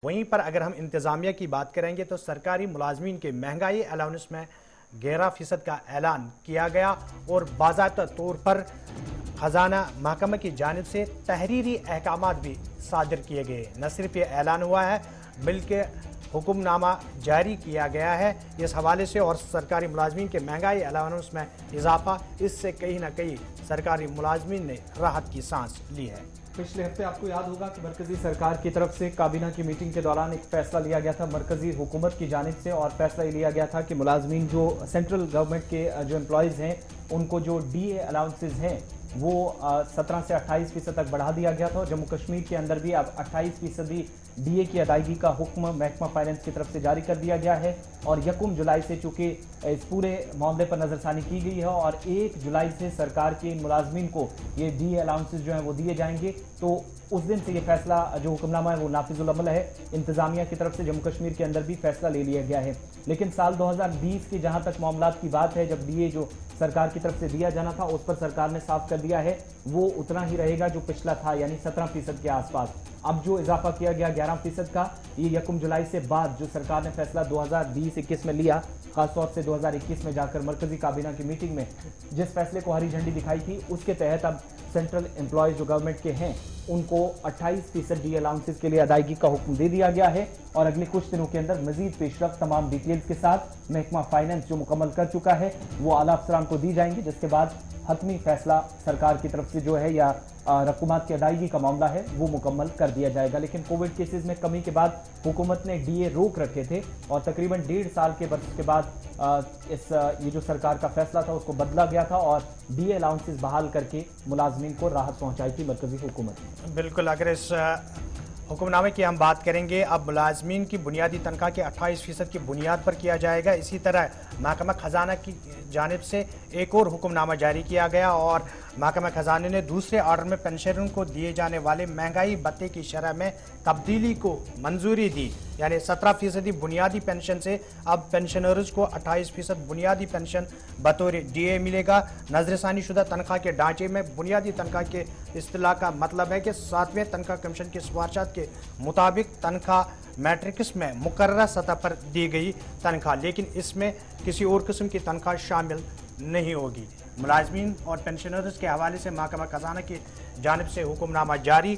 وہیں پر اگر ہم انتظامیہ کی بات کریں گے تو سرکاری ملازمین کے مہنگائی الاؤنس میں 11% کا اعلان کیا گیا اور باضابطہ طور پر خزانہ محکمہ کی جانب سے تحریری احکامات بھی صادر کیے گئے۔ نہ صرف یہ اعلان ہوا ہے بلکہ حکم نامہ جاری کیا گیا ہے اس حوالے سے، اور سرکاری ملازمین کے مہنگائی الاؤنس میں اضافہ، اس سے کہیں نہ کہیں سرکاری ملازمین نے راحت کی سانس لی ہے۔ پچھلے ہفتے آپ کو یاد ہوگا کہ مرکزی سرکار کی طرف سے کابینہ کی میٹنگ کے دوران ایک فیصلہ لیا گیا تھا مرکزی حکومت کی جانب سے، اور فیصلہ یہ لیا گیا تھا کہ ملازمین جو سینٹرل گورنمنٹ کے جو امپلائیز ہیں ان کو جو ڈی اے الاؤنسز ہیں وہ 17 سے 28% تک بڑھا دیا گیا تھا، اور جموں کشمیر کے اندر بھی اب 28% ڈی اے کی ادائیگی کا حکم محکمہ فائنانس کی طرف سے جاری کر دیا گیا ہے، اور 1 جولائی سے چونکہ اس پورے معاملے پر نظر ثانی کی گئی ہے اور 1 جولائی سے سرکار کے ملازمین کو یہ ڈی اے الاؤنسز جو ہیں وہ دیے جائیں گے، تو اس دن سے یہ فیصلہ جو حکم نامہ ہے وہ نافذ العمل ہے۔ انتظامیہ کی طرف سے جموں کشمیر کے اندر بھی فیصلہ لے لیا گیا ہے، لیکن سال 2020 کے جہاں تک معاملات کی بات ہے، جب ڈی اے جو سرکار کی طرف سے دیا جانا تھا اس پر سرکار نے صاف کر دیا ہے وہ اتنا ہی رہے گا جو پچھلا تھا، یعنی 17% کے آس پاس۔ اب جو اضافہ کیا گیا 11% کا، یہ 1 جولائی سے بعد جو سرکار نے فیصلہ 2020-21 میں لیا، خاص طور سے 2021 میں جا کر مرکزی کابینہ کی میٹنگ میں جس فیصلے کو ہری جھنڈی دکھائی تھی، اس کے تحت اب سینٹرل امپلائیز جو گورنمنٹ کے ہیں ان کو 28% ڈی الاؤنسز کے لیے ادائیگی کا حکم دے دیا گیا ہے، اور اگلے کچھ دنوں کے اندر مزید پیش رفت تمام ڈیٹیلز کے ساتھ محکمہ فائنانس جو مکمل کر چکا ہے وہ اعلیٰ افسران کو دی جائیں گی، جس کے بعد حتمی فیصلہ سرکار کی طرف سے جو ہے یا رقومات کی ادائیگی کا معاملہ ہے وہ مکمل کر دیا جائے گا۔ لیکن کووڈ کیسز میں کمی کے بعد حکومت نے ڈی اے روک رکھے تھے، اور تقریباً 1.5 سال کے برس کے بعد یہ جو سرکار کا فیصلہ تھا اس کو بدلا گیا تھا، اور ڈی اے الاؤنسز بحال کر کے ملازمین کو راحت پہنچائی تھی مرکزی حکومت۔ بالکل، اگر اس حکم نامے کی ہم بات کریں گے، اب ملازمین کی بنیادی تنخواہ کے 28% کی بنیاد پر کیا جائے گا۔ اسی طرح محکمہ خزانہ کی جانب سے ایک اور حکم نامہ جاری کیا گیا، اور محکمہ خزانے نے دوسرے آرڈر میں پینشنروں کو دیے جانے والے مہنگائی بھتے کی شرح میں تبدیلی کو منظوری دی، یعنی 17% بنیادی پینشن سے اب پینشنرز کو 28% بنیادی پینشن بطور ڈی اے ملے گا۔ نظر ثانی شدہ تنخواہ کے ڈھانچے میں بنیادی تنخواہ کے اصطلاح کا مطلب ہے کہ 7ویں تنخواہ کمیشن کی سفارشات کے مطابق تنخواہ میٹرکس میں مقررہ سطح پر دی گئی تنخواہ، لیکن اس میں کسی اور قسم کی تنخواہ شامل نہیں ہوگی۔ ملازمین اور پینشنرز کے حوالے سے محکمہ خزانہ کی جانب سے حکم نامہ جاری۔